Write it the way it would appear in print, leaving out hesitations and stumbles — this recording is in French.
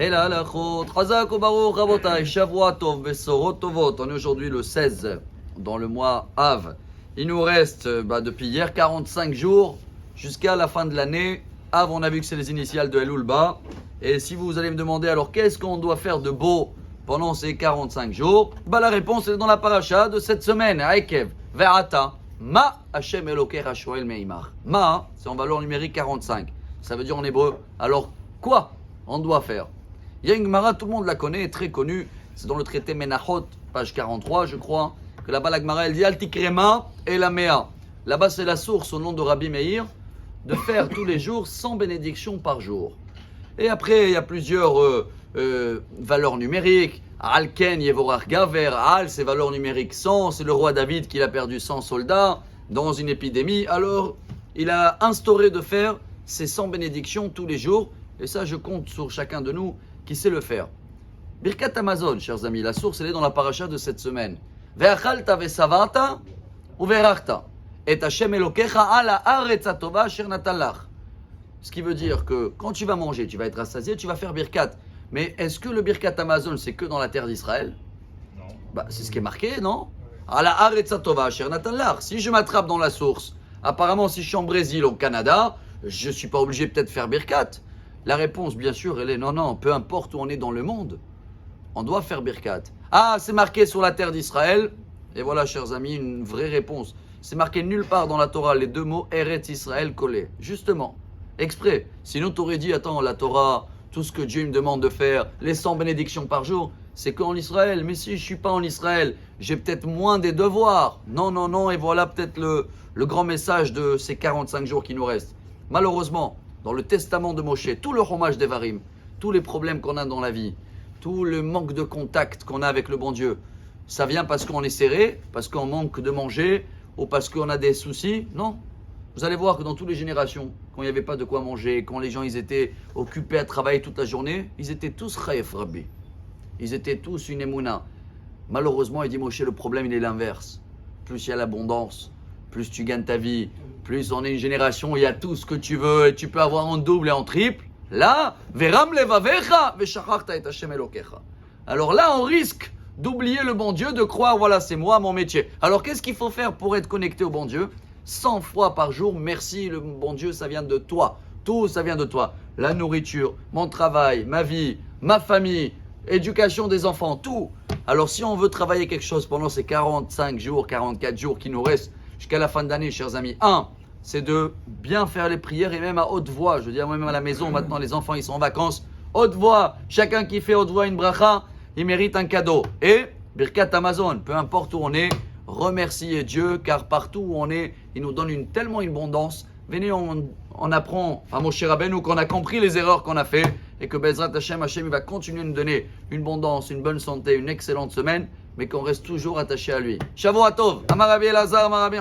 Hela lachot, chazak ubaruch rabotai, shavua tov, besorot tovot. On est aujourd'hui le 16, dans le mois Av. Il nous reste depuis hier 45 jours jusqu'à la fin de l'année. Av, on a vu que c'est les initiales de Elul Ba. Et si vous allez me demander alors qu'est-ce qu'on doit faire de beau pendant ces 45 jours, la réponse est dans la paracha de cette semaine. Aikev, ve'ata, ma Hashem Elokecha shoel meimach. Ma, c'est en valeur numérique 45. Ça veut dire en hébreu. Alors quoi on doit faire? Il y a une Gemara, tout le monde la connaît, très connue. C'est dans le traité Menachot, page 43, je crois, que là-bas la Gemara, elle dit Altikrema et la Mea. Là-bas, c'est la source au nom de Rabbi Meir de faire tous les jours 100 bénédictions par jour. Et après, il y a plusieurs valeurs numériques. Alken, Yevorach Gaver, Al, c'est valeur numérique 100. C'est le roi David qui a perdu 100 soldats dans une épidémie. Alors, il a instauré de faire ces 100 bénédictions tous les jours. Et ça, je compte sur chacun de nous qui sait le faire. Birkat Amazon, chers amis, la source, elle est dans la paracha de cette semaine. Ve'achalta ve'savarta uve'rachta et Hashem Elokecha ala haaretz hatova asher natan lach. Ce qui veut dire que quand tu vas manger, tu vas être rassasié, tu vas faire Birkat. Mais est-ce que le Birkat Amazon, c'est que dans la terre d'Israël? Non. C'est ce qui est marqué, non? Ala haaretz hatova asher natan lach. Si je m'attrape dans la source, apparemment, si je suis en Brésil, au Canada, je ne suis pas obligé peut-être de faire Birkat. La réponse, bien sûr, elle est non, peu importe où on est dans le monde, on doit faire Birkat. Ah, c'est marqué sur la terre d'Israël. Et voilà, chers amis, une vraie réponse. C'est marqué nulle part dans la Torah les deux mots Eretz Israël collés. Justement, exprès. Sinon, tu aurais dit, attends, la Torah, tout ce que Dieu me demande de faire, les 100 bénédictions par jour, c'est qu'en Israël. Mais si je ne suis pas en Israël, j'ai peut-être moins des devoirs. Non. Et voilà peut-être le grand message de ces 45 jours qui nous restent. Malheureusement, dans le testament de Moshe, tout le chômage d'Evarim, tous les problèmes qu'on a dans la vie, tout le manque de contact qu'on a avec le bon Dieu, ça vient parce qu'on est serré, parce qu'on manque de manger, ou parce qu'on a des soucis? Non. Vous allez voir que dans toutes les générations, quand il n'y avait pas de quoi manger, quand les gens ils étaient occupés à travailler toute la journée, ils étaient tous Chaïf Rabbi. Ils étaient tous une émouna. Malheureusement, il dit Moshe, le problème il est l'inverse. Plus il y a l'abondance, plus tu gagnes ta vie, plus on est une génération où il y a tout ce que tu veux et tu peux avoir en double et en triple. Là, veram levavecha veshacharta et Hashem Elokecha. Alors là, on risque d'oublier le bon Dieu, de croire, voilà, c'est moi, mon métier. Alors qu'est-ce qu'il faut faire pour être connecté au bon Dieu? 100 fois par jour, merci le bon Dieu, ça vient de toi. Tout, ça vient de toi. La nourriture, mon travail, ma vie, ma famille, éducation des enfants, tout. Alors si on veut travailler quelque chose pendant ces 45 jours, 44 jours qui nous restent, jusqu'à la fin de l'année, chers amis. C'est de bien faire les prières et même à haute voix. Je veux dire, même à la maison, maintenant, les enfants, ils sont en vacances. Haute voix. Chacun qui fait haute voix une bracha, il mérite un cadeau. Et, Birkat Amazon, peu importe où on est, remerciez Dieu, car partout où on est, il nous donne tellement une abondance. Venez, on apprend à Moshe Rabbeinu qu'on a compris les erreurs qu'on a fait et que Bezrat Hashem, il va continuer de nous donner une abondance, une bonne santé, une excellente semaine, mais qu'on reste toujours attaché à lui. Shavua Tov, Amar Rabbi Elazar, Amar Rabbi